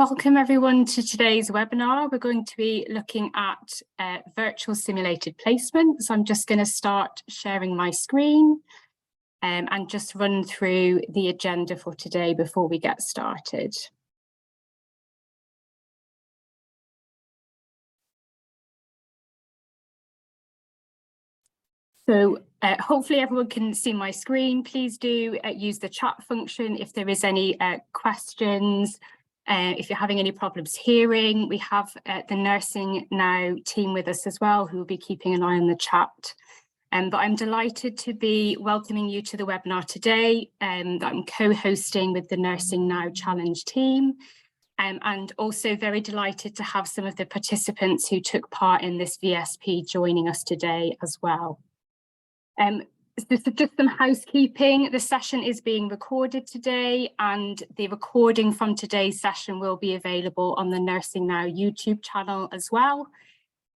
Welcome everyone to today's webinar. We're going to be looking at virtual simulated placement. So I'm just going to start sharing my screen and just run through the agenda for today before we get started. So hopefully everyone can see my screen. Please do use the chat function if there is any questions. If you're having any problems hearing, we have the Nursing Now team with us as well, who will be keeping an eye on the chat. But I'm delighted to be welcoming you to the webinar today that I'm co-hosting with the Nursing Now Challenge team. And also very delighted to have some of the participants who took part in this VSP joining us today as well. This is just some housekeeping. The session is being recorded today, and the recording from today's session will be available on the Nursing Now YouTube channel as well.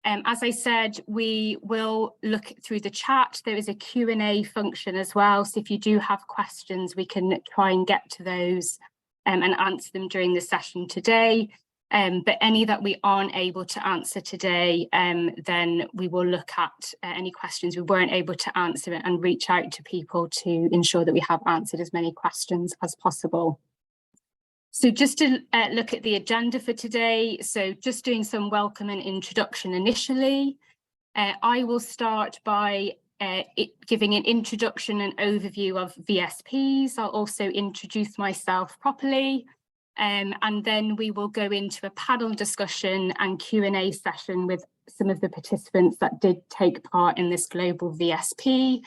As I said, we will look through the chat. There is a Q&A function as well, so if you do have questions, we can try and get to those and answer them during the session today. But any that we aren't able to answer today, then we will look at any questions we weren't able to answer and reach out to people to ensure that we have answered as many questions as possible. So just to look at the agenda for today, so just doing some welcome and introduction initially. I will start by giving an introduction and overview of VSPs. I'll also introduce myself properly. And then we will go into a panel discussion and Q&A session with some of the participants that did take part in this global VSP.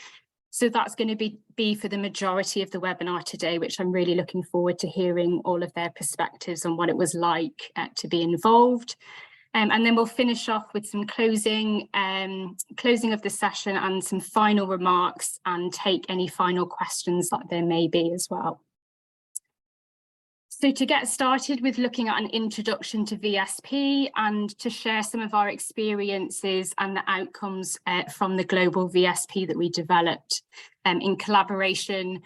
So that's going to be for the majority of the webinar today, which I'm really looking forward to hearing all of their perspectives on what it was like to be involved. And then we'll finish off with some closing of the session and some final remarks and take any final questions that there may be as well. So to get started with looking at an introduction to VSP and to share some of our experiences and the outcomes from the global VSP that we developed in collaboration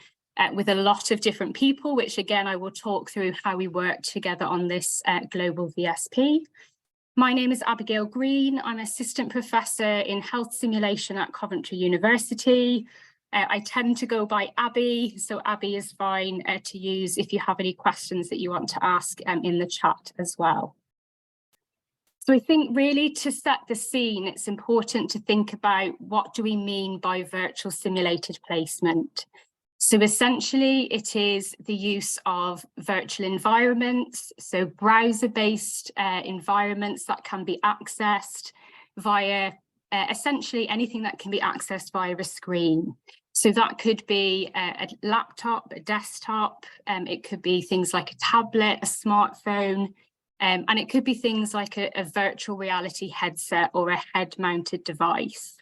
with a lot of different people, which again, I will talk through how we worked together on this global VSP. My name is Abigail Green. I'm Assistant Professor in Health Simulation at Coventry University. I tend to go by Abby, so Abby is fine to use if you have any questions that you want to ask in the chat as well. So I think really to set the scene, it's important to think about what do we mean by virtual simulated placement. So essentially it is the use of virtual environments, so browser-based environments that can be accessed via essentially anything that can be accessed via a screen. So that could be a laptop, a desktop, it could be things like a tablet, a smartphone, and it could be things like a virtual reality headset or a head-mounted device.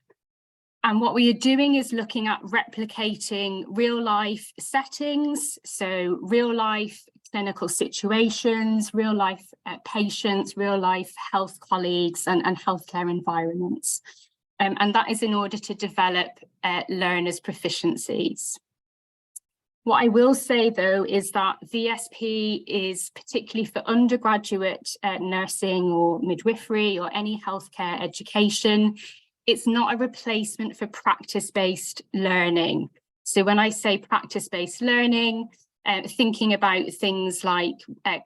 And what we are doing is looking at replicating real-life settings, so real-life clinical situations, real-life patients, real-life health colleagues and healthcare environments. And that is in order to develop learners' proficiencies. What I will say, though, is that VSP is particularly for undergraduate nursing or midwifery or any healthcare education. It's not a replacement for practice-based learning. So when I say practice-based learning, thinking about things like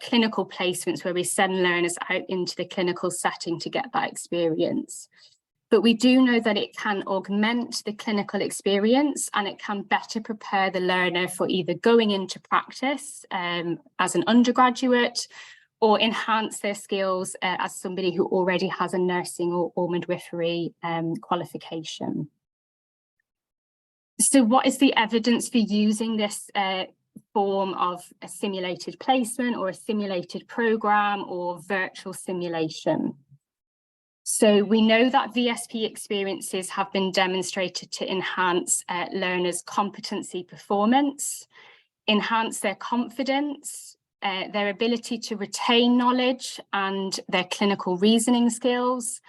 clinical placements where we send learners out into the clinical setting to get that experience. But we do know that it can augment the clinical experience and it can better prepare the learner for either going into practice as an undergraduate or enhance their skills as somebody who already has a nursing or midwifery qualification. So what is the evidence for using this form of a simulated placement or a simulated program or virtual simulation? So we know that VSP experiences have been demonstrated to enhance learners' competency performance, enhance their confidence, their ability to retain knowledge and their clinical reasoning skills,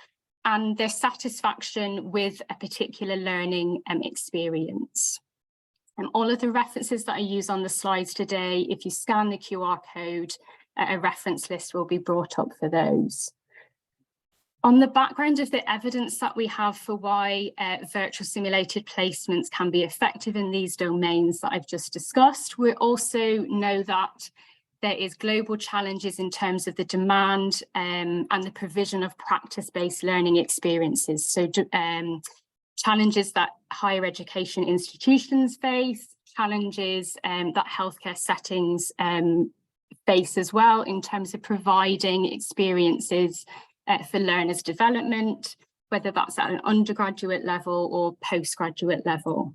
and their satisfaction with a particular learning experience. And all of the references that I use on the slides today, if you scan the QR code, a reference list will be brought up for those. On the background of the evidence that we have for why virtual simulated placements can be effective in these domains that I've just discussed, we also know that there is global challenges in terms of the demand and the provision of practice-based learning experiences. So challenges that higher education institutions face, challenges that healthcare settings face as well in terms of providing experiences for learners' development, whether that's at an undergraduate level or postgraduate level.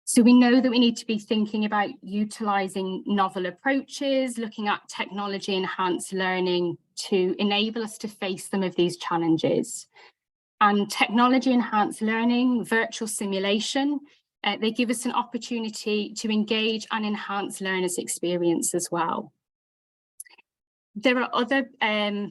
So we know that we need to be thinking about utilising novel approaches, looking at technology-enhanced learning to enable us to face some of these challenges. And technology-enhanced learning, virtual simulation, they give us an opportunity to engage and enhance learners' experience as well. There are other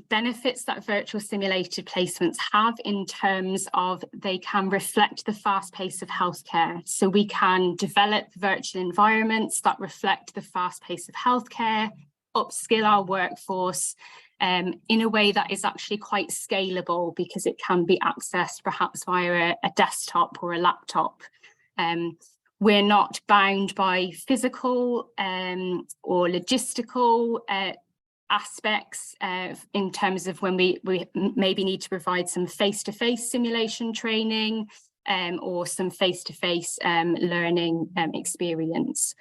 benefits that virtual simulated placements have in terms of they can reflect the fast pace of healthcare. So we can develop virtual environments that reflect the fast pace of healthcare, upskill our workforce in a way that is actually quite scalable because it can be accessed perhaps via a desktop or a laptop. We're not bound by physical or logistical aspects in terms of when we maybe need to provide some face-to-face simulation training or some face-to-face learning experience.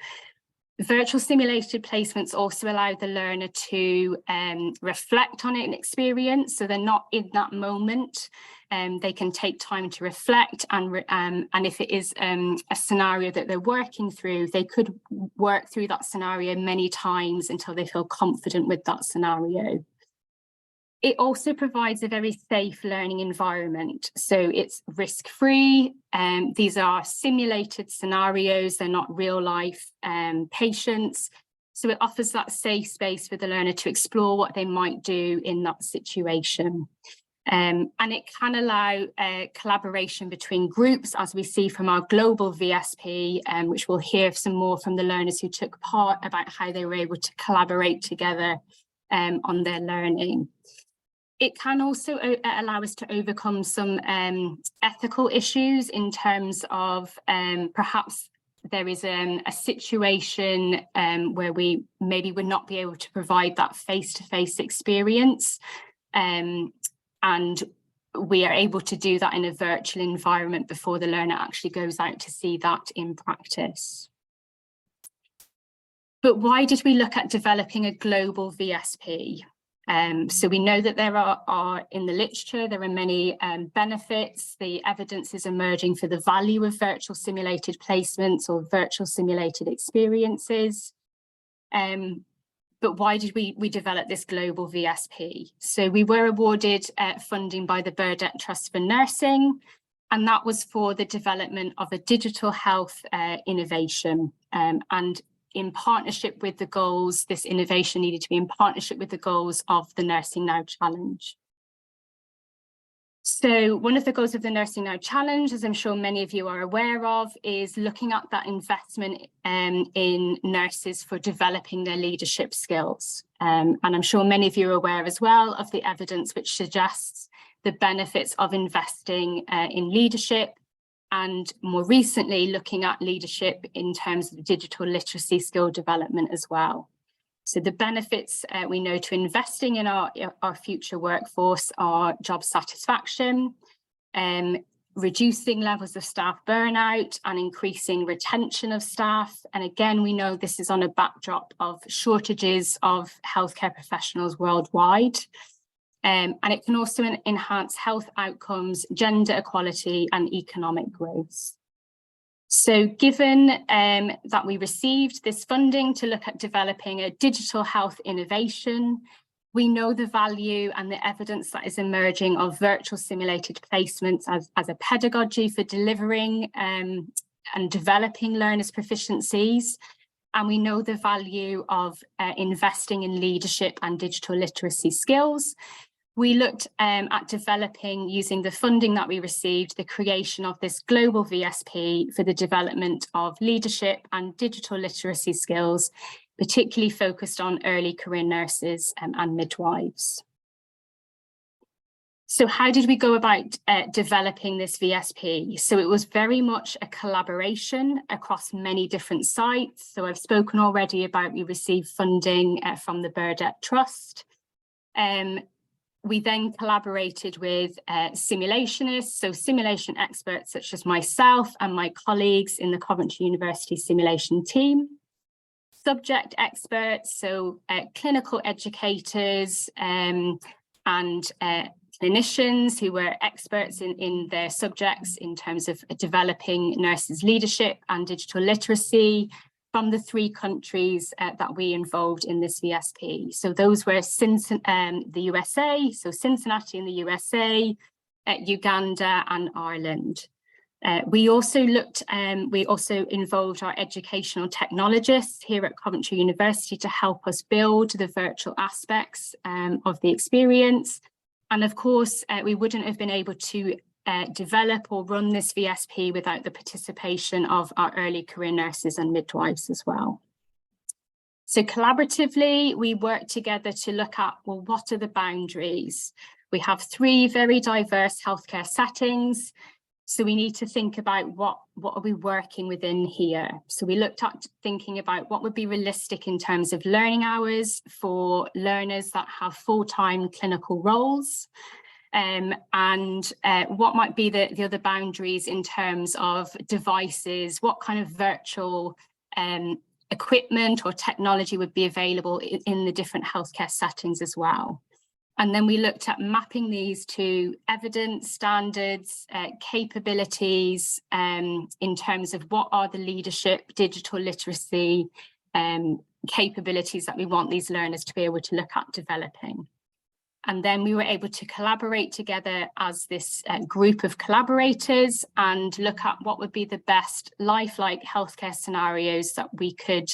Virtual simulated placements also allow the learner to reflect on an experience, so they're not in that moment. They can take time to reflect, and if it is a scenario that they're working through, they could work through that scenario many times until they feel confident with that scenario. It also provides a very safe learning environment. So it's risk-free. These are simulated scenarios. They're not real life patients. So it offers that safe space for the learner to explore what they might do in that situation. And it can allow collaboration between groups, as we see from our global VSP, which we'll hear some more from the learners who took part about how they were able to collaborate together on their learning. It can also allow us to overcome some ethical issues in terms of perhaps there is a situation where we maybe would not be able to provide that face-to-face experience. And we are able to do that in a virtual environment before the learner actually goes out to see that in practice. But why did we look at developing a global VSP? So we know that there are in the literature, there are many benefits. The evidence is emerging for the value of virtual simulated placements or virtual simulated experiences. But why did we develop this global VSP? So we were awarded funding by the Burdett Trust for Nursing, and that was for the development of a digital health innovation. And in partnership with the goals, this innovation needed to be in partnership with the goals of the Nursing Now Challenge. So one of the goals of the Nursing Now Challenge, as I'm sure many of you are aware of, is looking at that investment in nurses for developing their leadership skills. And I'm sure many of you are aware as well of the evidence which suggests the benefits of investing in leadership, and more recently looking at leadership in terms of digital literacy skill development as well. So the benefits we know to investing in our future workforce are job satisfaction, reducing levels of staff burnout and increasing retention of staff. And again, we know this is on a backdrop of shortages of healthcare professionals worldwide. And it can also enhance health outcomes, gender equality and economic growth. So given that we received this funding to look at developing a digital health innovation, we know the value and the evidence that is emerging of virtual simulated placements as a pedagogy for delivering and developing learners' proficiencies. And we know the value of investing in leadership and digital literacy skills. We looked at developing, using the funding that we received, the creation of this global VSP for the development of leadership and digital literacy skills, particularly focused on early career nurses and midwives. So how did we go about developing this VSP? So it was very much a collaboration across many different sites. So I've spoken already about we received funding from the Burdett Trust. We then collaborated with simulationists, so simulation experts such as myself and my colleagues in the Coventry University simulation team. Subject experts, so clinical educators and clinicians who were experts in their subjects in terms of developing nurses' leadership and digital literacy from the 3 countries that we involved in this VSP. So those were the USA, so Cincinnati in the USA, Uganda and Ireland. We also involved our educational technologists here at Coventry University to help us build the virtual aspects of the experience. And of course, we wouldn't have been able to develop or run this VSP without the participation of our early career nurses and midwives as well. So collaboratively, we worked together to look at, well, what are the boundaries? We have 3 very diverse healthcare settings. So we need to think about what are we working within here. So we looked at thinking about what would be realistic in terms of learning hours for learners that have full-time clinical roles, and what might be the other boundaries in terms of devices, what kind of virtual equipment or technology would be available in the different healthcare settings as well. And then we looked at mapping these to evidence, standards, capabilities in terms of what are the leadership, digital literacy capabilities that we want these learners to be able to look at developing. And then we were able to collaborate together as this group of collaborators and look at what would be the best lifelike healthcare scenarios that we could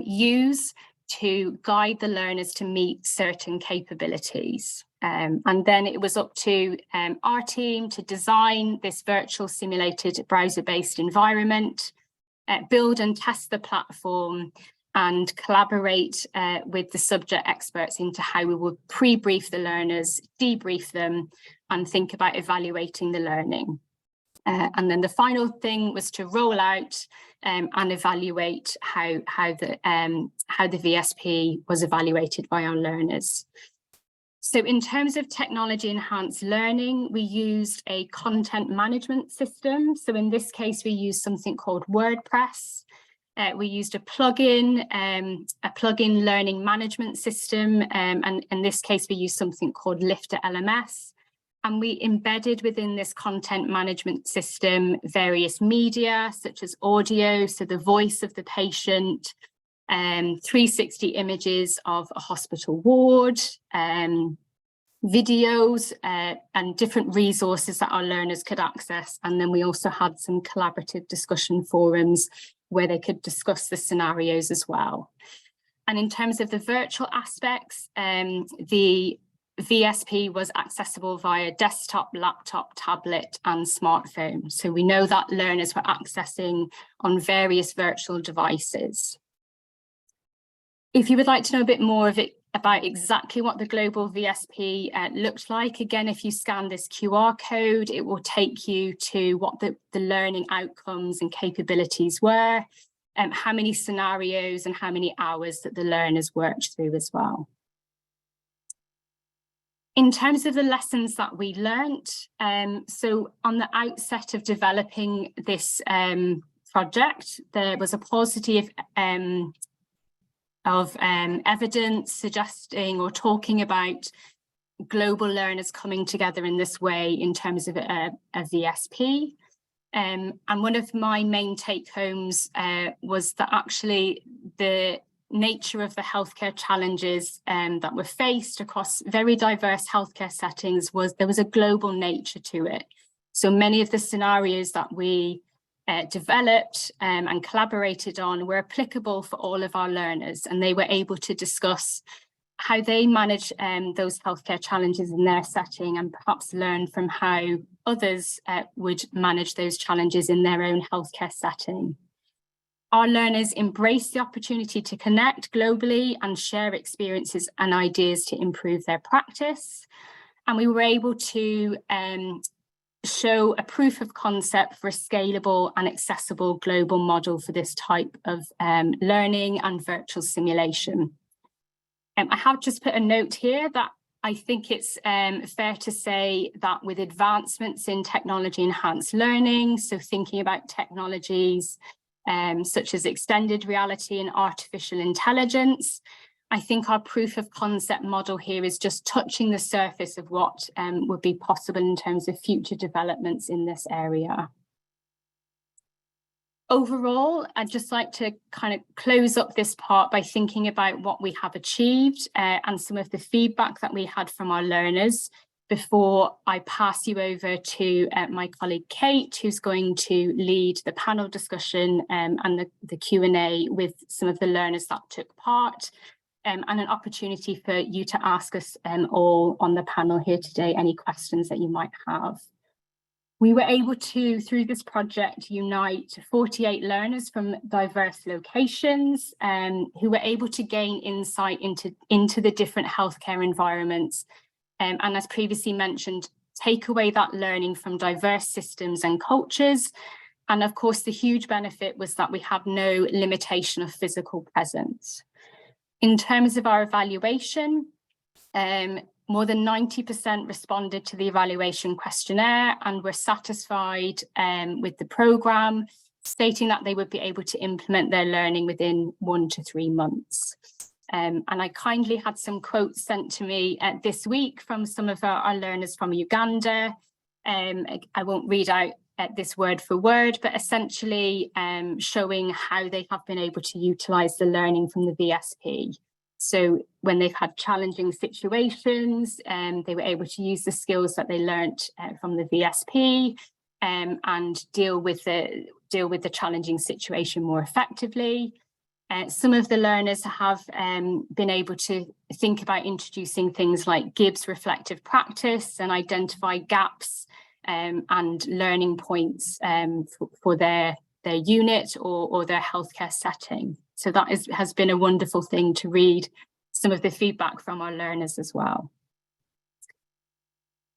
use to guide the learners to meet certain capabilities. And then it was up to our team to design this virtual simulated browser-based environment, build and test the platform, and collaborate with the subject experts into how we would pre-brief the learners, debrief them, and think about evaluating the learning. And then the final thing was to roll out and evaluate how the VSP was evaluated by our learners. So in terms of technology enhanced learning, we used a content management system. So in this case, we used something called WordPress. We used a plugin learning management system, and in this case, we used something called Lifter LMS. And we embedded within this content management system various media, such as audio, so the voice of the patient, 360 images of a hospital ward, videos, and different resources that our learners could access. And then we also had some collaborative discussion forums where they could discuss the scenarios as well. And in terms of the virtual aspects, the VSP was accessible via desktop, laptop, tablet, and smartphone. So we know that learners were accessing on various virtual devices. If you would like to know a bit more about exactly what the global VSP looked like, again, if you scan this QR code, it will take you to what the learning outcomes and capabilities were, how many scenarios and how many hours that the learners worked through as well. In terms of the lessons that we learnt, so on the outset of developing this project, there was a paucity of evidence suggesting or talking about global learners coming together in this way in terms of a VSP. And one of my main take-homes was that actually the nature of the healthcare challenges that were faced across very diverse healthcare settings there was a global nature to it. So many of the scenarios that we developed and collaborated on were applicable for all of our learners, and they were able to discuss how they manage those healthcare challenges in their setting and perhaps learn from how others would manage those challenges in their own healthcare setting. Our learners embraced the opportunity to connect globally and share experiences and ideas to improve their practice. And we were able to show a proof of concept for a scalable and accessible global model for this type of learning and virtual simulation. I have just put a note here that I think it's fair to say that with advancements in technology enhanced learning, so thinking about technologies such as extended reality and artificial intelligence, I think our proof of concept model here is just touching the surface of what would be possible in terms of future developments in this area. Overall, I'd just like to kind of close up this part by thinking about what we have achieved and some of the feedback that we had from our learners before I pass you over to my colleague Kate, who's going to lead the panel discussion and the Q&A with some of the learners that took part, and an opportunity for you to ask us all on the panel here today any questions that you might have. We were able to, through this project, unite 48 learners from diverse locations who were able to gain insight into the different healthcare environments. And as previously mentioned, take away that learning from diverse systems and cultures. And of course, the huge benefit was that we have no limitation of physical presence. In terms of our evaluation, more than 90% responded to the evaluation questionnaire and were satisfied with the programme, stating that they would be able to implement their learning within 1 to 3 months. And I kindly had some quotes sent to me this week from some of our learners from Uganda. I won't read out this word for word, but essentially showing how they have been able to utilise the learning from the VSP. So when they've had challenging situations, they were able to use the skills that they learnt from the VSP and deal with the challenging situation more effectively. Some of the learners have been able to think about introducing things like Gibbs reflective practice and identify gaps and learning points for their unit or their healthcare setting. So that has been a wonderful thing to read some of the feedback from our learners as well.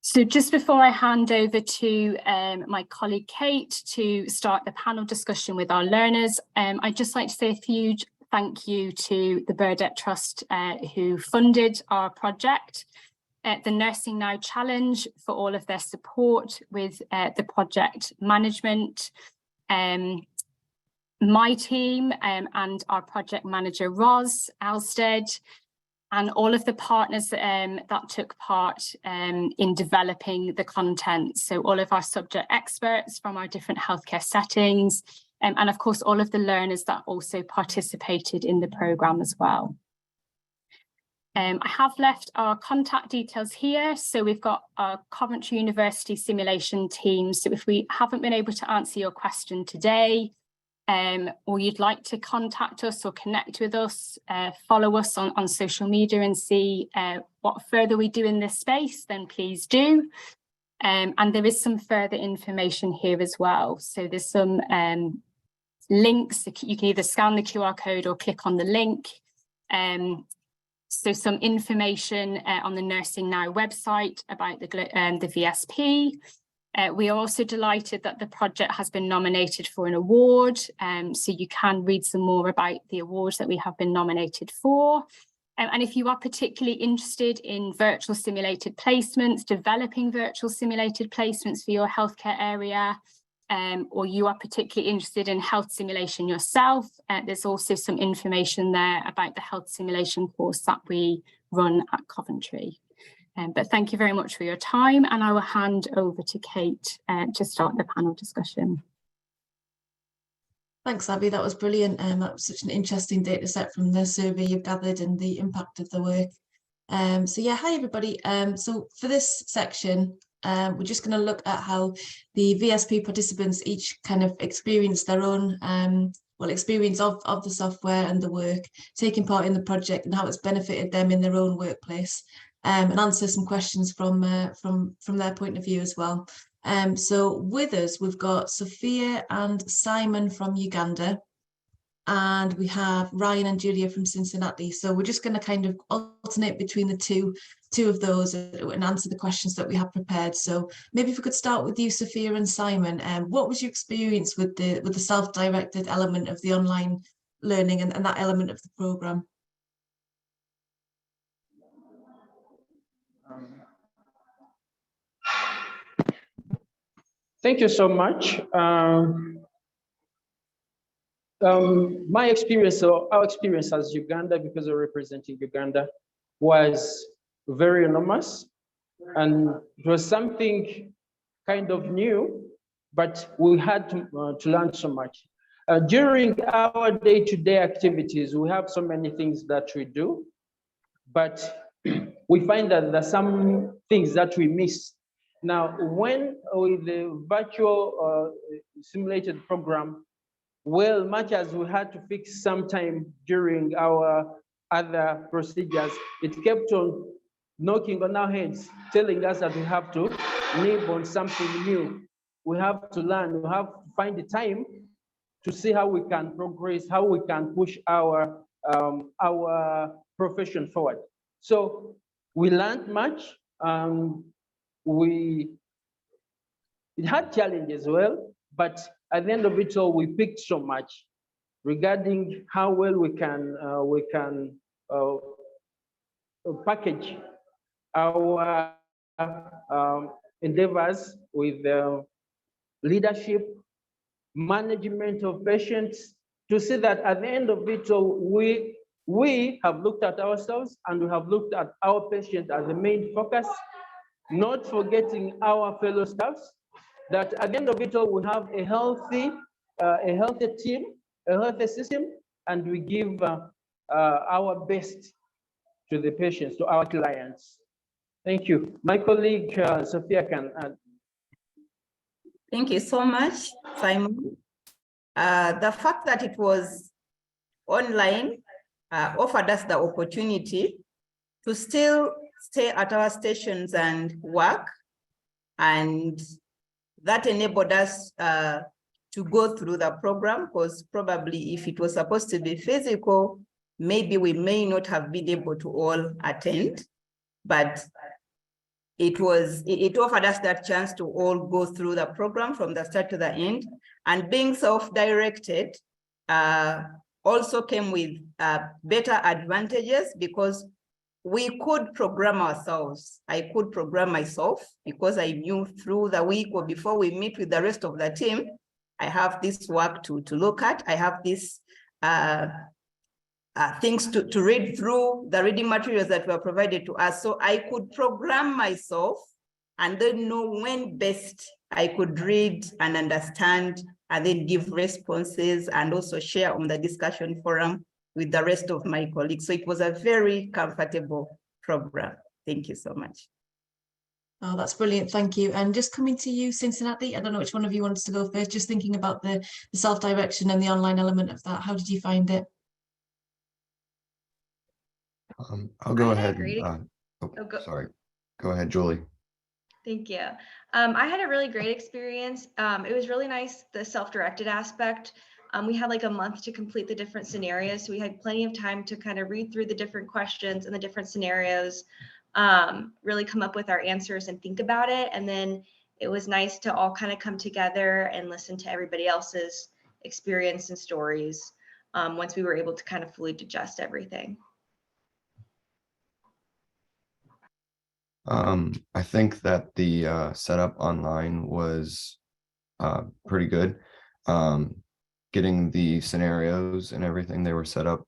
So just before I hand over to my colleague Kate to start the panel discussion with our learners, I'd just like to say a huge thank you to the Burdett Trust who funded our project, the Nursing Now Challenge for all of their support with the project management, my team and our project manager Roz Alstead, and all of the partners that took part in developing the content. So all of our subject experts from our different healthcare settings, and of course all of the learners that also participated in the programme as well. I have left our contact details here. So we've got our Coventry University simulation team. So if we haven't been able to answer your question today, or you'd like to contact us or connect with us, follow us on social media and see what further we do in this space, then please do. And there is some further information here as well. So there's some links. You can either scan the QR code or click on the link. So some information on the Nursing Now website about the VSP. We are also delighted that the project has been nominated for an award, so you can read some more about the awards that we have been nominated for. And if you are particularly interested in virtual simulated placements, developing virtual simulated placements for your healthcare area, or you are particularly interested in health simulation yourself, there's also some information there about the health simulation course that we run at Coventry. But thank you very much for your time, and I will hand over to Kate to start the panel discussion. Thanks, Abby. That was brilliant. That was such an interesting data set from the survey you've gathered and the impact of the work. So yeah, hi everybody. So for this section, we're just going to look at how the VSP participants each kind of experience their own experience of the software and the work, taking part in the project and how it's benefited them in their own workplace. And answer some questions from their point of view as well. So with us, we've got Sophia and Simon from Uganda. and we have Ryan and Julia from Cincinnati. So we're just going to kind of alternate between the two of those and answer the questions that we have prepared. So maybe if we could start with you, Sophia and Simon. What was your experience with the self-directed element of the online learning and that element of the program? Thank you so much. My experience, or our experience as Uganda, because we're representing Uganda, was very enormous, and it was something kind of new, but we had to learn so much. During our day-to-day activities, we have so many things that we do, but we find that there's some things that we miss. Now, when with the virtual simulated program, well, much as we had to fix some time during our other procedures, it kept on knocking on our heads, telling us that we have to live on something new. We have to learn, we have to find the time to see how we can progress, how we can push our profession forward. So we learned much. It had challenges as well, but at the end of it all, we picked so much regarding how well we can package our endeavors with leadership, management of patients, to see that at the end of it all, we have looked at ourselves and we have looked at our patient as the main focus, not forgetting our fellow staffs, that at the end of it all, we have a healthy team, a healthy system, and we give our best to the patients, to our clients. Thank you. My colleague, Sophia, can add. Thank you so much, Simon. The fact that it was online offered us the opportunity to still stay at our stations and work, and that enabled us to go through the program, because probably if it was supposed to be physical, maybe we may not have been able to all attend, but it offered us that chance to all go through the program from the start to the end. And being self-directed also came with better advantages, because we could program ourselves. I could program myself because I knew through the week or before we meet with the rest of the team, I have this work to look at. I have this things to read through, the reading materials that were provided to us. So I could program myself and then know when best I could read and understand and then give responses and also share on the discussion forum with the rest of my colleagues. So it was a very comfortable program. Thank you so much. Oh, that's brilliant. Thank you. And just coming to you, Cincinnati, I don't know which one of you wants to go first, just thinking about the self-direction and the online element of that. How did you find it? I'll go ahead. Sorry. Go ahead, Julie. Thank you. I had a really great experience. It was really nice, the self-directed aspect. We had like a month to complete the different scenarios. So we had plenty of time to kind of read through the different questions and the different scenarios, really come up with our answers and think about it. And then it was nice to all kind of come together and listen to everybody else's experience and stories once we were able to kind of fully digest everything. I think that the setup online was pretty good. Getting the scenarios and everything, they were set up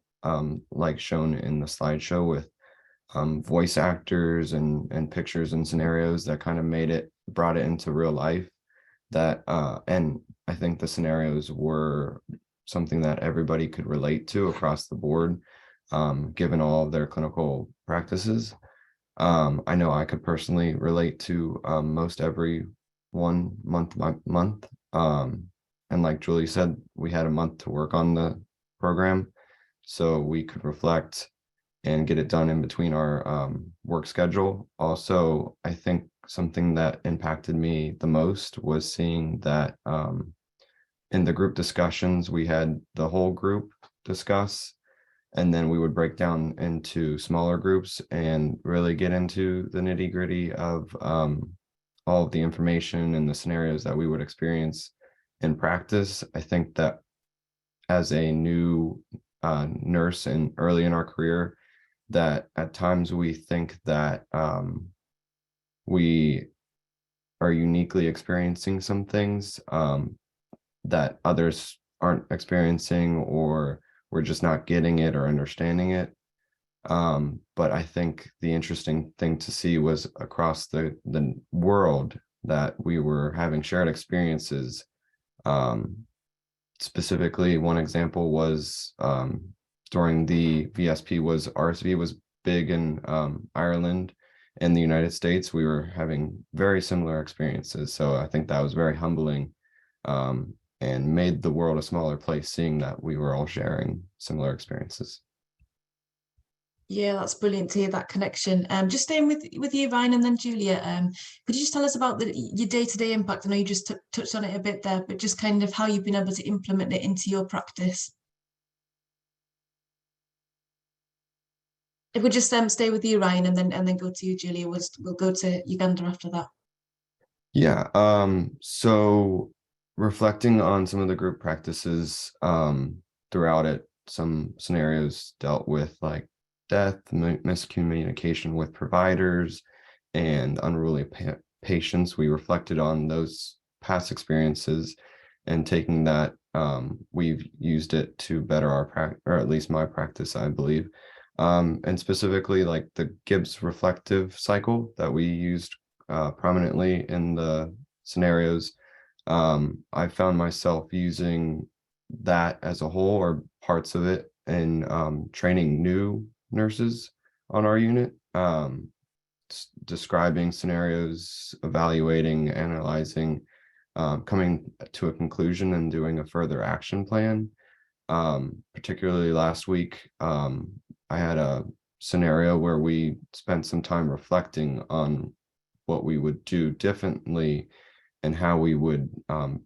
like shown in the slideshow with voice actors and pictures and scenarios that kind of brought it into real life. And I think the scenarios were something that everybody could relate to across the board, given all of their clinical practices. I know I could personally relate to most every month. And like Julie said, we had a month to work on the program, so we could reflect and get it done in between our work schedule. Also, I think something that impacted me the most was seeing that in the group discussions, we had the whole group discuss, and then we would break down into smaller groups and really get into the nitty-gritty of all of the information and the scenarios that we would experience in practice. I think that as a new nurse and early in our career, that at times we think that we are uniquely experiencing some things that others aren't experiencing, or we're just not getting it or understanding it. But I think the interesting thing to see was across the world that we were having shared experiences. Specifically, one example was during the VSP was RSV was big in Ireland and the United States. We were having very similar experiences. So I think that was very humbling and made the world a smaller place, seeing that we were all sharing similar experiences. Yeah, that's brilliant to hear that connection. Just staying with you, Ryan, and then Julia, could you just tell us about your day-to-day impact? I know you just touched on it a bit there, but just kind of how you've been able to implement it into your practice. If we just stay with you, Ryan, and then go to you, Julia. We'll go to Uganda after that. Yeah. So reflecting on some of the group practices throughout it, some scenarios dealt with like death, miscommunication with providers, and unruly patients. We reflected on those past experiences, and taking that, we've used it to better our practice, or at least my practice, I believe. And specifically like the Gibbs reflective cycle that we used prominently in the scenarios. I found myself using that as a whole, or parts of it, in training new nurses on our unit, describing scenarios, evaluating, analyzing, coming to a conclusion, and doing a further action plan. Particularly last week, I had a scenario where we spent some time reflecting on what we would do differently and how we would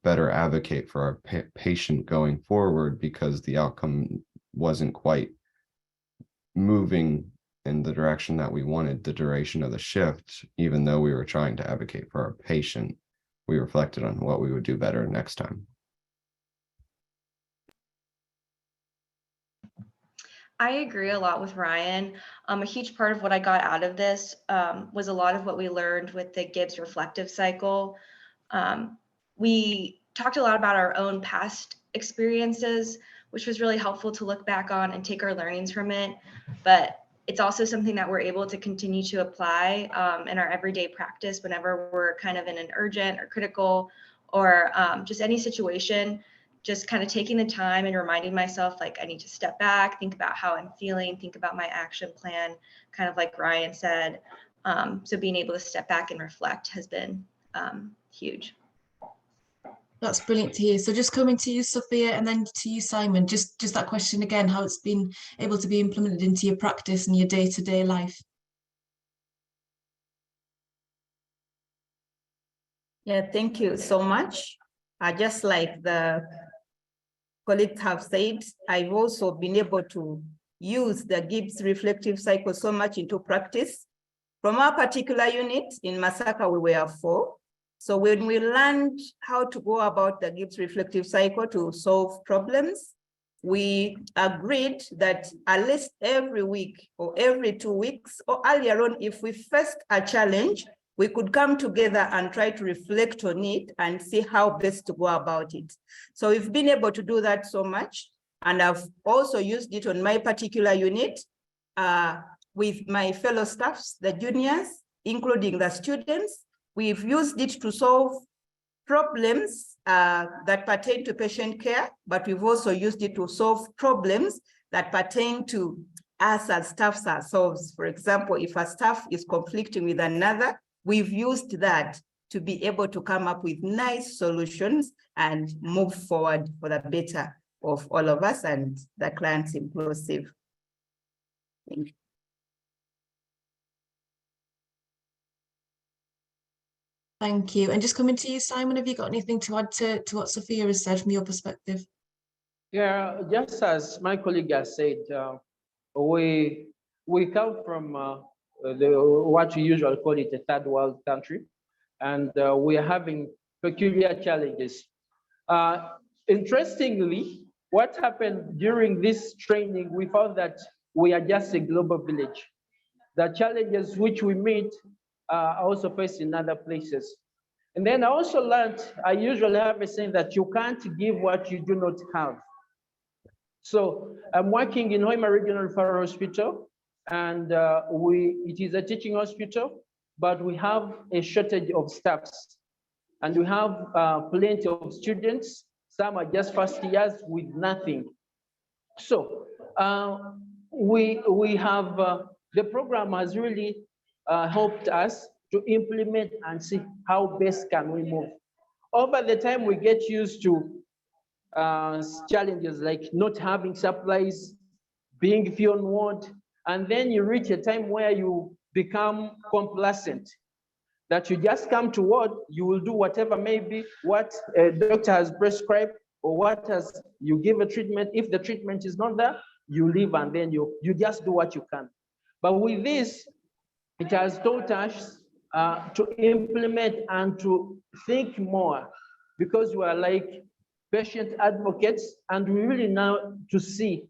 better advocate for our patient going forward, because the outcome wasn't quite moving in the direction that we wanted the duration of the shift. Even though we were trying to advocate for our patient, we reflected on what we would do better next time. I agree a lot with Ryan. A huge part of what I got out of this was a lot of what we learned with the Gibbs reflective cycle. We talked a lot about our own past experiences, which was really helpful to look back on and take our learnings from it. But it's also something that we're able to continue to apply in our everyday practice whenever we're kind of in an urgent or critical or just any situation. Just kind of taking the time and reminding myself, like, I need to step back, think about how I'm feeling, think about my action plan, kind of like Ryan said. So being able to step back and reflect has been huge. That's brilliant to hear. So just coming to you, Sophia, and then to you, Simon, just that question again, how it's been able to be implemented into your practice and your day-to-day life. Yeah, thank you so much. Just like the colleagues have said, I've also been able to use the Gibbs reflective cycle so much into practice. From our particular unit in Masaka, we were 4. So when we learned how to go about the Gibbs reflective cycle to solve problems, we agreed that at least every week or every 2 weeks, or earlier on, if we faced a challenge, we could come together and try to reflect on it and see how best to go about it. So we've been able to do that so much. And I've also used it on my particular unit with my fellow staffs, the juniors, including the students. We've used it to solve problems that pertain to patient care, but we've also used it to solve problems that pertain to us as staffs ourselves. For example, if a staff is conflicting with another, we've used that to be able to come up with nice solutions and move forward for the better of all of us and the clients inclusive. Thank you. Thank you. And just coming to you, Simon, have you got anything to add to what Sophia has said from your perspective? Yeah, just as my colleague has said, we come from what we usually call it a third world country, and we are having peculiar challenges. Interestingly, what happened during this training, we found that we are just a global village. The challenges which we meet are also faced in other places. And then I also learned, I usually have a saying that you can't give what you do not have. So I'm working in Hoima Regional Referral Hospital, and it is a teaching hospital, but we have a shortage of staffs, and we have plenty of students. Some are just first years with nothing. So we have the program has really helped us to implement and see how best can we move. Over the time, we get used to challenges like not having supplies, being few on ward, and then you reach a time where you become complacent, that you just come to ward, you will do whatever maybe what a doctor has prescribed or what has you give a treatment. If the treatment is not there, you leave and then you just do what you can. But with this, it has taught us to implement and to think more, because we are like patient advocates, and we really now to see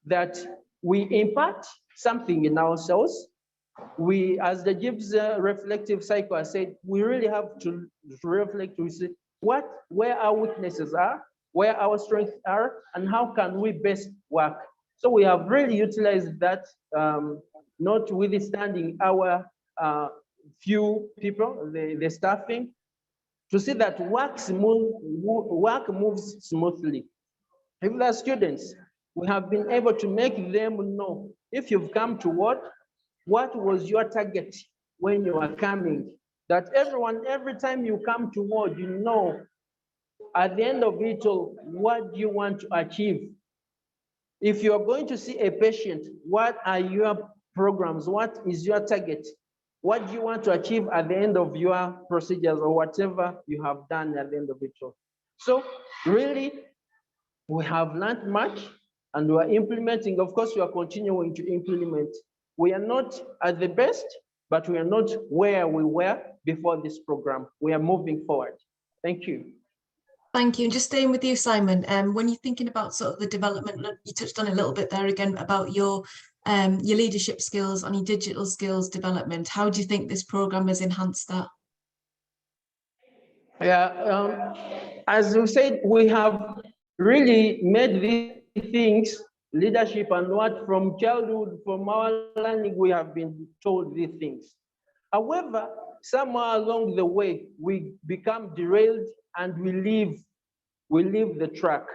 that we impact something in ourselves. We, as the Gibbs reflective cycle has said, we really have to reflect to see where our weaknesses are, where our strengths are, and how can we best work. So we have really utilized that, notwithstanding our few people, the staffing, to see that work moves smoothly. If the students, we have been able to make them know, if you've come to what was your target when you are coming? That every time you come to ward, you know, at the end of it all, what do you want to achieve? If you're going to see a patient, what are your programs? What is your target? What do you want to achieve at the end of your procedures or whatever you have done at the end of it all? So really, we have learned much and we are implementing. Of course, we are continuing to implement. We are not at the best, but we are not where we were before this program. We are moving forward. Thank you. Thank you. And just staying with you, Simon, when you're thinking about sort of the development, you touched on a little bit there again about your leadership skills and your digital skills development. How do you think this program has enhanced that? Yeah, as you said, we have really made these things, leadership and what, from childhood, from our learning, we have been told these things. However, somewhere along the way, we become derailed and we leave the track.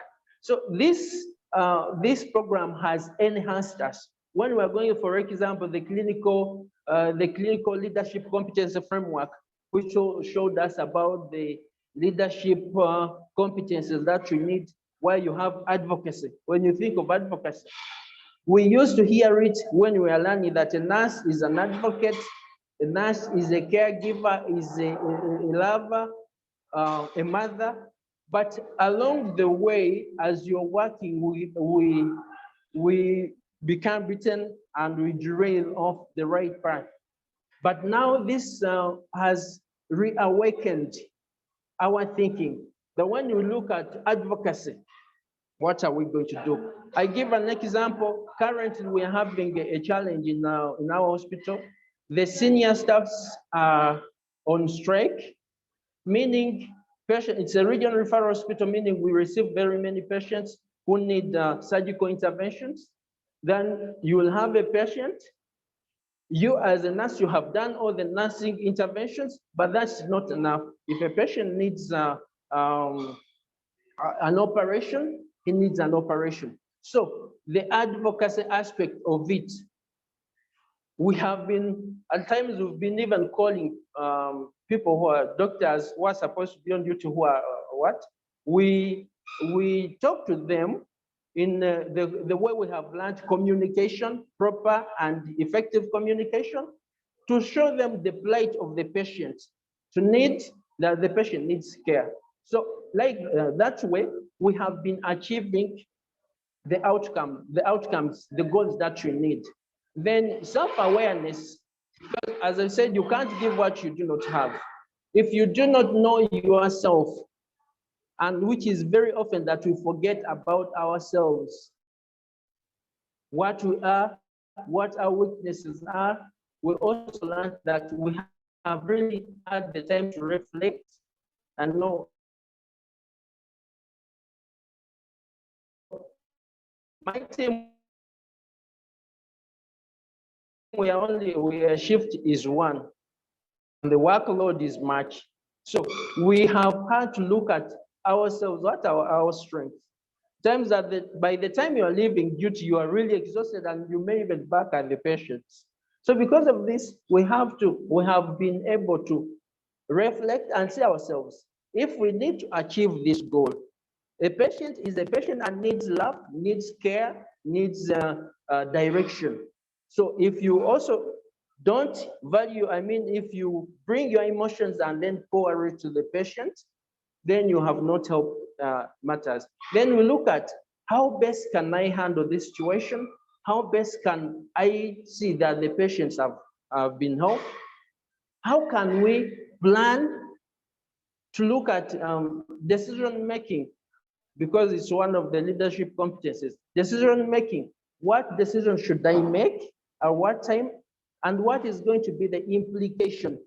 So this program has enhanced us. When we're going, for example, the clinical leadership competency framework, which showed us about the leadership competencies that you need while you have advocacy. When you think of advocacy, we used to hear it when we were learning that a nurse is an advocate, a nurse is a caregiver, is a lover, a mother. But along the way, as you're working, we become beaten and we derail off the right path. But now this has reawakened our thinking, that when you look at advocacy, what are we going to do? I give an example. Currently, we are having a challenge in our hospital. The senior staffs are on strike, meaning it's a regional referral hospital, meaning we receive very many patients who need surgical interventions. Then you will have a patient. You as a nurse, you have done all the nursing interventions, but that's not enough. If a patient needs an operation, he needs an operation. So the advocacy aspect of it, we have been, at times we've been even calling people who are doctors who are supposed to be on duty, who are what? We talk to them in the way we have learned communication, proper and effective communication, to show them the plight of the patient, that the patient needs care. So like that way, we have been achieving the outcomes, the goals that you need. Then self-awareness, because as I said, you can't give what you do not have. If you do not know yourself, and which is very often that we forget about ourselves, what we are, what our weaknesses are, we also learn that we have really had the time to reflect and know. My team, our shift is one, and the workload is much. So we have had to look at ourselves, what are our strengths? Times that by the time you are leaving duty, you are really exhausted and you may even back at the patients. So because of this, we have been able to reflect and see ourselves. If we need to achieve this goal, a patient is a patient and needs love, needs care, needs direction. So if you also don't value, if you bring your emotions and then pour it to the patient, then you have not helped matters. Then we look at how best can I handle this situation? How best can I see that the patients have been helped? How can we plan to look at decision making? Because it's one of the leadership competencies. Decision making, what decision should I make at what time? And what is going to be the implication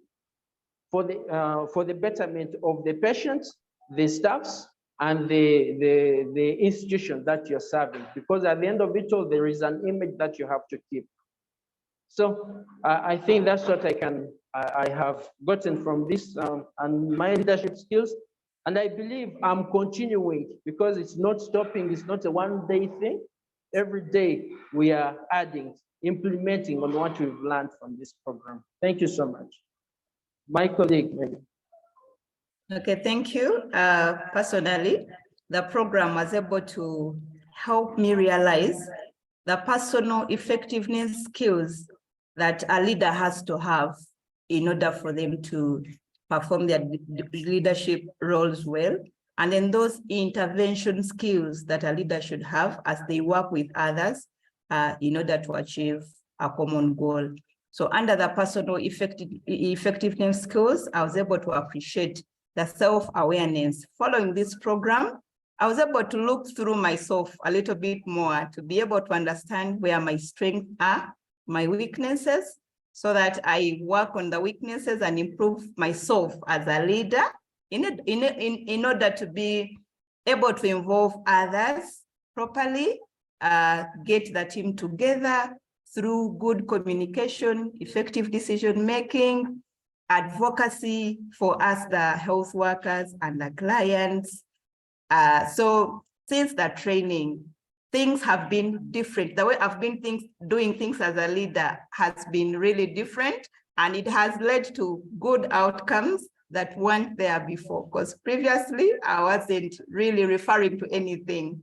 for the betterment of the patients, the staffs, and the institution that you're serving? Because at the end of it all, there is an image that you have to keep. So I think that's what I have gotten from this and my leadership skills. And I believe I'm continuing, because it's not stopping, it's not a one-day thing. Every day we are adding, implementing on what we've learned from this program. Thank you so much. My colleague, maybe. Okay, thank you. Personally, the program was able to help me realize the personal effectiveness skills that a leader has to have in order for them to perform their leadership roles well. And then those intervention skills that a leader should have as they work with others in order to achieve a common goal. So under the personal effectiveness skills, I was able to appreciate the self-awareness. Following this program, I was able to look through myself a little bit more to be able to understand where my strengths are, my weaknesses, so that I work on the weaknesses and improve myself as a leader in order to be able to involve others properly, get the team together through good communication, effective decision-making, advocacy for us, the health workers and the clients. So since the training, things have been different. The way I've been doing things as a leader has been really different, and it has led to good outcomes that weren't there before, because previously I wasn't really referring to anything.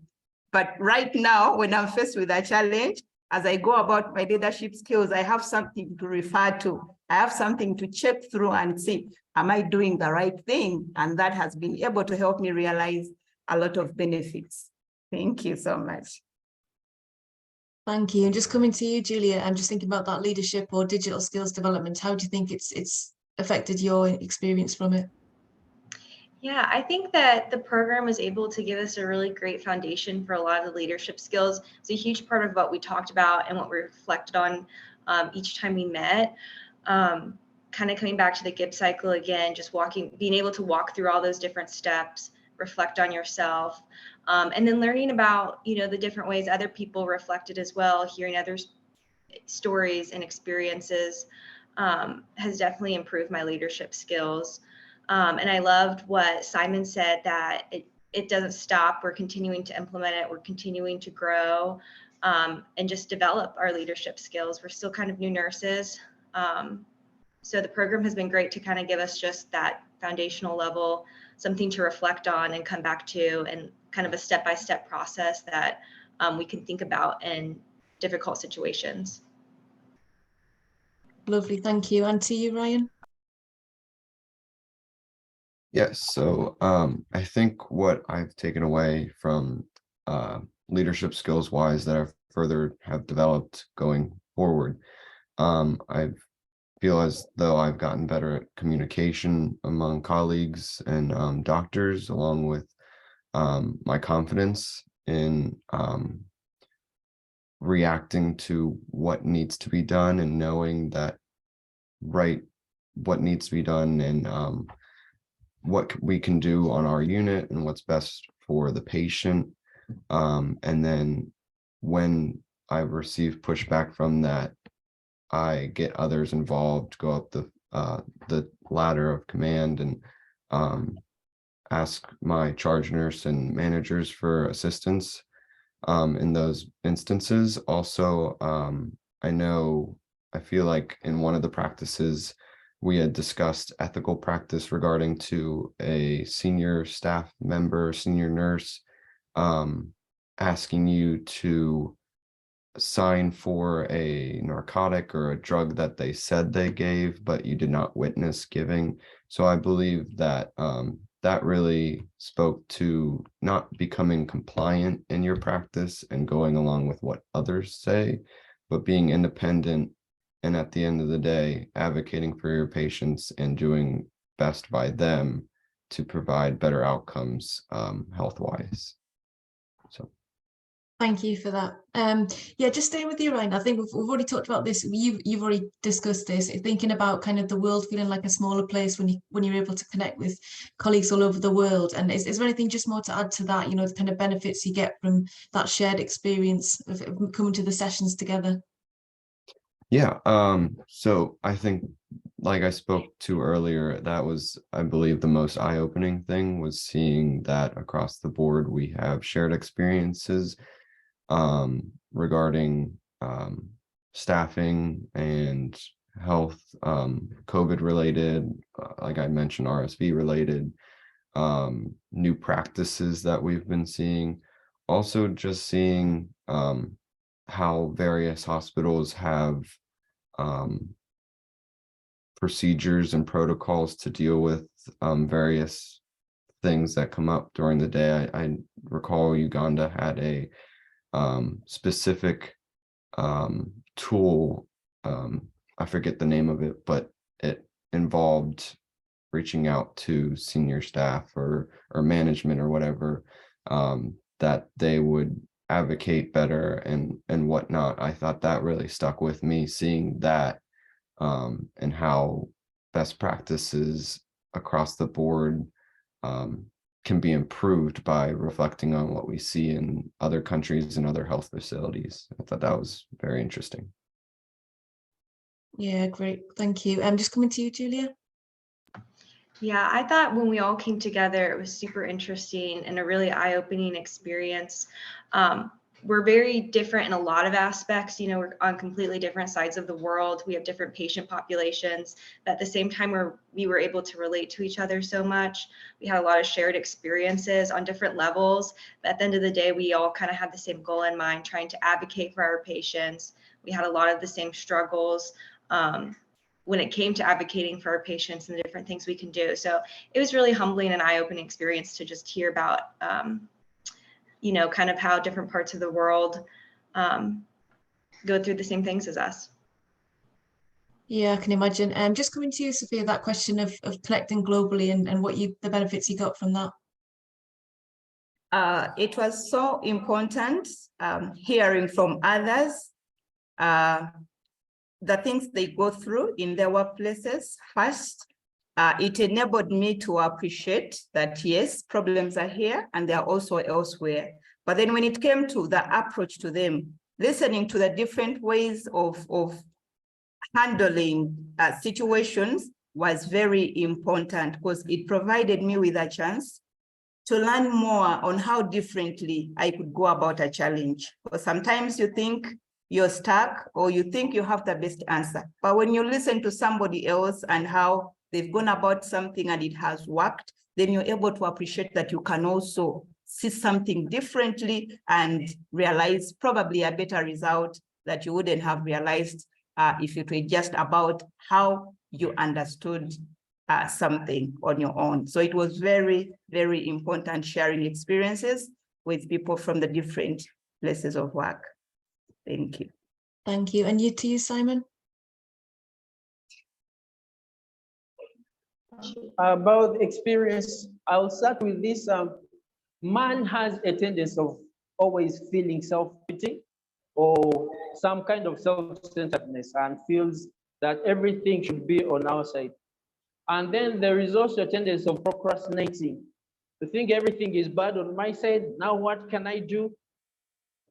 But right now, when I'm faced with a challenge, as I go about my leadership skills, I have something to refer to. I have something to check through and see, am I doing the right thing? And that has been able to help me realize a lot of benefits. Thank you so much. Thank you. And just coming to you, Julia, I'm just thinking about that leadership or digital skills development. How do you think it's affected your experience from it? Yeah, I think that the program was able to give us a really great foundation for a lot of the leadership skills. It's a huge part of what we talked about and what we reflected on each time we met. Kind of coming back to the Gibbs cycle again, just being able to walk through all those different steps, reflect on yourself, and then learning about, the different ways other people reflected as well, hearing others' stories and experiences has definitely improved my leadership skills. And I loved what Simon said, that it doesn't stop. We're continuing to implement it. We're continuing to grow and just develop our leadership skills. We're still kind of new nurses. So the program has been great to kind of give us just that foundational level, something to reflect on and come back to, and kind of a step-by-step process that we can think about in difficult situations. Lovely, thank you. And to you, Ryan? Yes, so I think what I've taken away from leadership skills wise that I've further have developed going forward. I feel as though I've gotten better at communication among colleagues and doctors, along with my confidence in reacting to what needs to be done and knowing that what needs to be done and what we can do on our unit and what's best for the patient. And then when I receive pushback from that, I get others involved, go up the ladder of command and ask my charge nurse and managers for assistance in those instances. Also, I feel like in one of the practices, we had discussed ethical practice regarding to a senior staff member, senior nurse, asking you to sign for a narcotic or a drug that they said they gave, but you did not witness giving. So I believe that that really spoke to not becoming compliant in your practice and going along with what others say, but being independent and at the end of the day, advocating for your patients and doing best by them to provide better outcomes health-wise. So. Thank you for that. Yeah, just staying with you, Ryan. I think we've already talked about this. You've already discussed this. Thinking about kind of the world feeling like a smaller place when you're able to connect with colleagues all over the world. And is there anything just more to add to that? You know, the kind of benefits you get from that shared experience of coming to the sessions together. Yeah. So I think, like I spoke to earlier, that was, I believe, the most eye-opening thing was seeing that across the board we have shared experiences regarding staffing and health, COVID related, like I mentioned, RSV related, new practices that we've been seeing. Also just seeing how various hospitals have procedures and protocols to deal with various things that come up during the day. I recall Uganda had a specific tool, I forget the name of it, but it involved reaching out to senior staff or management or whatever, that they would advocate better and whatnot. I thought that really stuck with me, seeing that and how best practices across the board can be improved by reflecting on what we see in other countries and other health facilities. I thought that was very interesting. Yeah, great. Thank you. I'm just coming to you, Julia. Yeah, I thought when we all came together, it was super interesting and a really eye-opening experience. We're very different in a lot of aspects. You know, we're on completely different sides of the world. We have different patient populations, but at the same time, we were able to relate to each other so much. We had a lot of shared experiences on different levels, but at the end of the day, we all kind of had the same goal in mind, trying to advocate for our patients. We had a lot of the same struggles when it came to advocating for our patients and the different things we can do. So it was really humbling and eye-opening experience to just hear about you know, kind of how different parts of the world go through the same things as us. Yeah, I can imagine. Just coming to you, Sophia, that question of connecting globally and what the benefits you got from that. It was so important hearing from others the things they go through in their workplaces. First, it enabled me to appreciate that, yes, problems are here and they are also elsewhere. But then when it came to the approach to them, listening to the different ways of handling situations was very important, because it provided me with a chance to learn more on how differently I could go about a challenge. Because sometimes you think you're stuck or you think you have the best answer. But when you listen to somebody else and how they've gone about something and it has worked, then you're able to appreciate that you can also see something differently and realize probably a better result that you wouldn't have realized if it were just about how you understood something on your own. So it was very, very important sharing experiences with people from the different places of work. Thank you. Thank you. And you to you, Simon? About experience, I'll start with this. Man has a tendency of always feeling self-pity or some kind of self-centeredness and feels that everything should be on our side. And then there is also a tendency of procrastinating, to think everything is bad on my side. Now what can I do?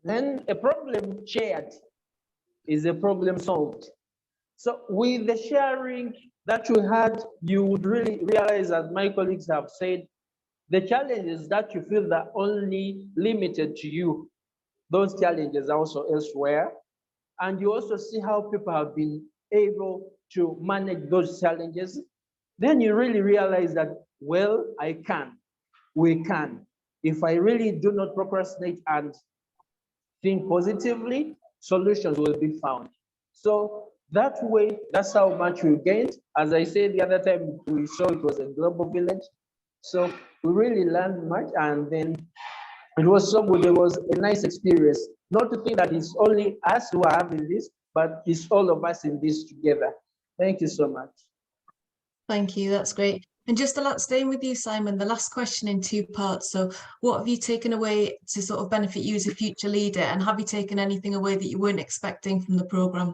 Then a problem shared is a problem solved. So with the sharing that you had, you would really realize, as my colleagues have said, the challenges that you feel are only limited to you, those challenges are also elsewhere. And you also see how people have been able to manage those challenges. Then you really realize that, well, we can. If I really do not procrastinate and think positively, solutions will be found. So that way, that's how much we gained. As I said the other time, we saw it was a global village. So we really learned much, and then it was so good. It was a nice experience. Not to think that it's only us who are having this, but it's all of us in this together. Thank you so much. Thank you. That's great. And just staying with you, Simon, the last question in two parts. So what have you taken away to sort of benefit you as a future leader? And have you taken anything away that you weren't expecting from the programme?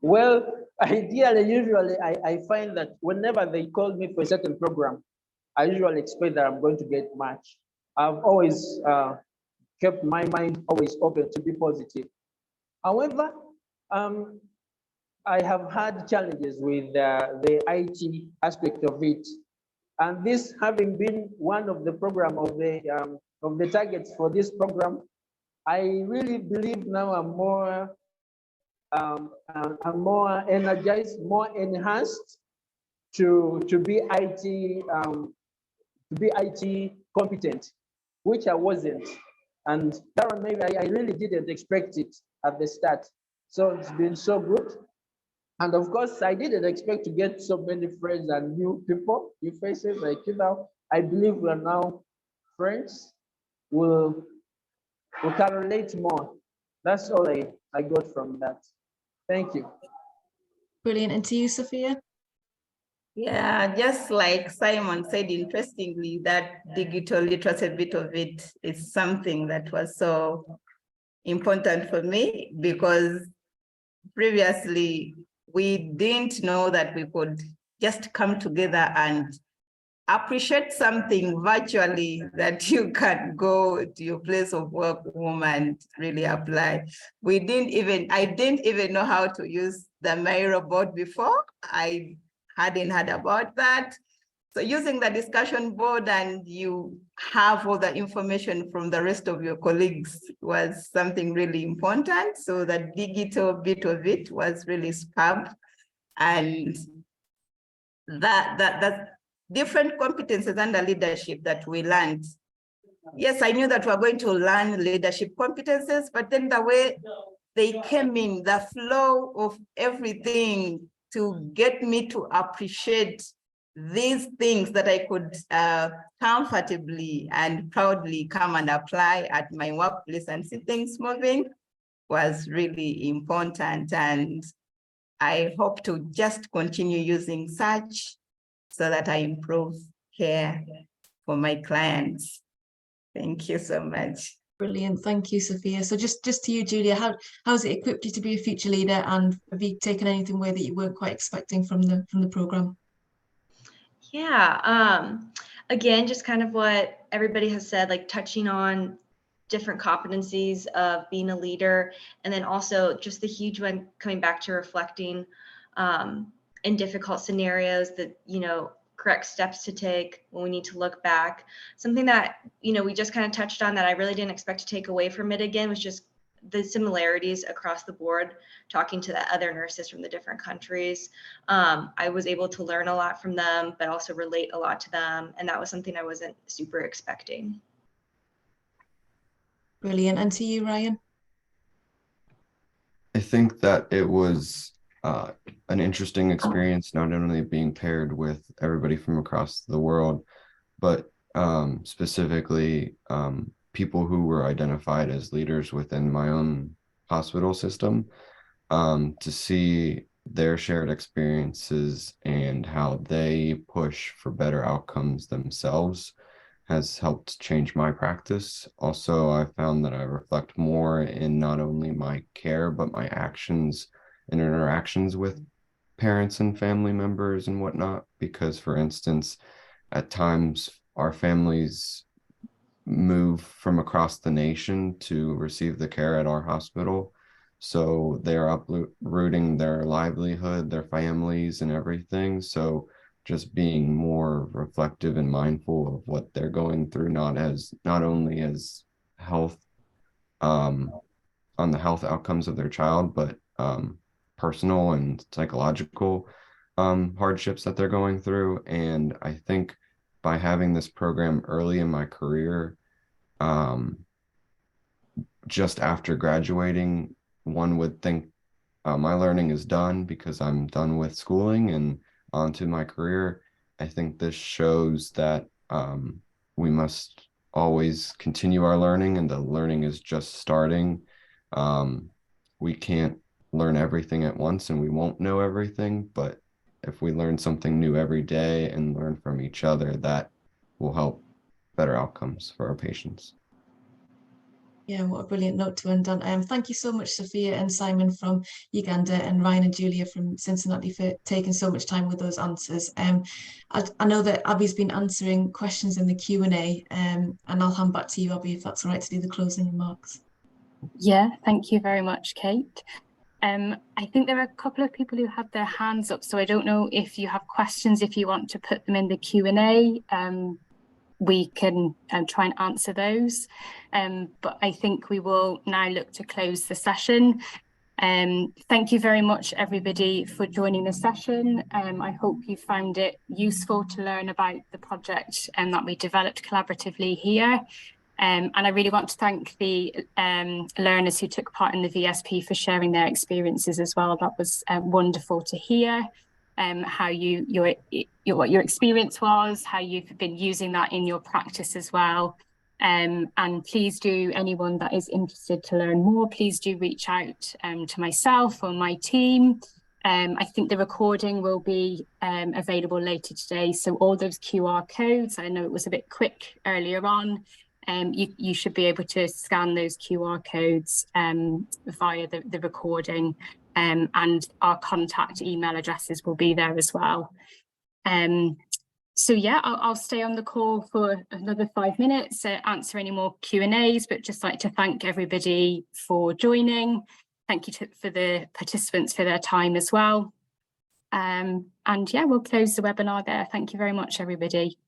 Well, ideally, usually I find that whenever they call me for a certain program, I usually expect that I'm going to get much. I've always kept my mind always open to be positive. However, I have had challenges with the IT aspect of it. And this having been one of the program of the targets for this program, I really believe now I'm more energized, more enhanced to be IT competent, which I wasn't. And that one, maybe I really didn't expect it at the start. So it's been so good. And of course, I didn't expect to get so many friends and new people, new faces like you now. I believe we are now friends. We can relate more. That's all I got from that. Thank you. Brilliant. And to you, Sophia? Yeah, just like Simon said, interestingly, that digital literacy bit of it is something that was so important for me, because previously we didn't know that we could just come together and appreciate something virtually, that you can go to your place of work home and really apply. I didn't even know how to use the Miro board before. I hadn't heard about that. So using the discussion board and you have all the information from the rest of your colleagues was something really important. So the digital bit of it was really superb. And that different competencies under leadership that we learned. Yes, I knew that we were going to learn leadership competencies, but then the way they came in, the flow of everything to get me to appreciate these things that I could comfortably and proudly come and apply at my workplace and see things moving was really important. And I hope to just continue using such so that I improve care for my clients. Thank you so much. Brilliant. Thank you, Sophia. So just to you, Julia, how's it equipped you to be a future leader, and have you taken anything away that you weren't quite expecting from the program? Yeah, again, just kind of what everybody has said, like touching on different competencies of being a leader, and then also just the huge one coming back to reflecting in difficult scenarios, that, correct steps to take when we need to look back. Something that, we just kind of touched on that I really didn't expect to take away from it again was just the similarities across the board, talking to the other nurses from the different countries. I was able to learn a lot from them, but also relate a lot to them. And that was something I wasn't super expecting. Brilliant. And to you, Ryan? I think that it was an interesting experience, not only being paired with everybody from across the world, but specifically people who were identified as leaders within my own hospital system, to see their shared experiences and how they push for better outcomes themselves has helped change my practice. Also, I found that I reflect more in not only my care, but my actions and interactions with parents and family members and whatnot. Because, for instance, at times our families move from across the nation to receive the care at our hospital. So they are uprooting their livelihood, their families, and everything. So just being more reflective and mindful of what they're going through, not only as health, on the health outcomes of their child, but personal and psychological hardships that they're going through. And I think by having this program early in my career, just after graduating, one would think my learning is done because I'm done with schooling and on to my career. I think this shows that we must always continue our learning, and the learning is just starting. We can't learn everything at once, and we won't know everything, but if we learn something new every day and learn from each other, that will help better outcomes for our patients. Yeah, what a brilliant note to end on. Thank you so much, Sophia and Simon from Uganda, and Ryan and Julia from Cincinnati for taking so much time with those answers. I know that Abby's been answering questions in the Q&A, and I'll hand back to you, Abby, if that's all right, to do the closing remarks. Yeah, thank you very much, Kate. I think there are a couple of people who had their hands up, so I don't know if you have questions, if you want to put them in the Q&A. We can try and answer those, but I think we will now look to close the session. Thank you very much, everybody, for joining the session. I hope you found it useful to learn about the project that we developed collaboratively here. And I really want to thank the learners who took part in the VSP for sharing their experiences as well. That was wonderful to hear. How what your experience was, how you've been using that in your practice as well. And please do, anyone that is interested to learn more, please do reach out to myself or my team. I think the recording will be available later today. So all those QR codes, I know it was a bit quick earlier on, you should be able to scan those QR codes via the recording. And our contact email addresses will be there as well. So yeah, I'll stay on the call for another 5 minutes to answer any more Q&As, but just like to thank everybody for joining. Thank you for the participants for their time as well. And yeah, we'll close the webinar there. Thank you very much, everybody.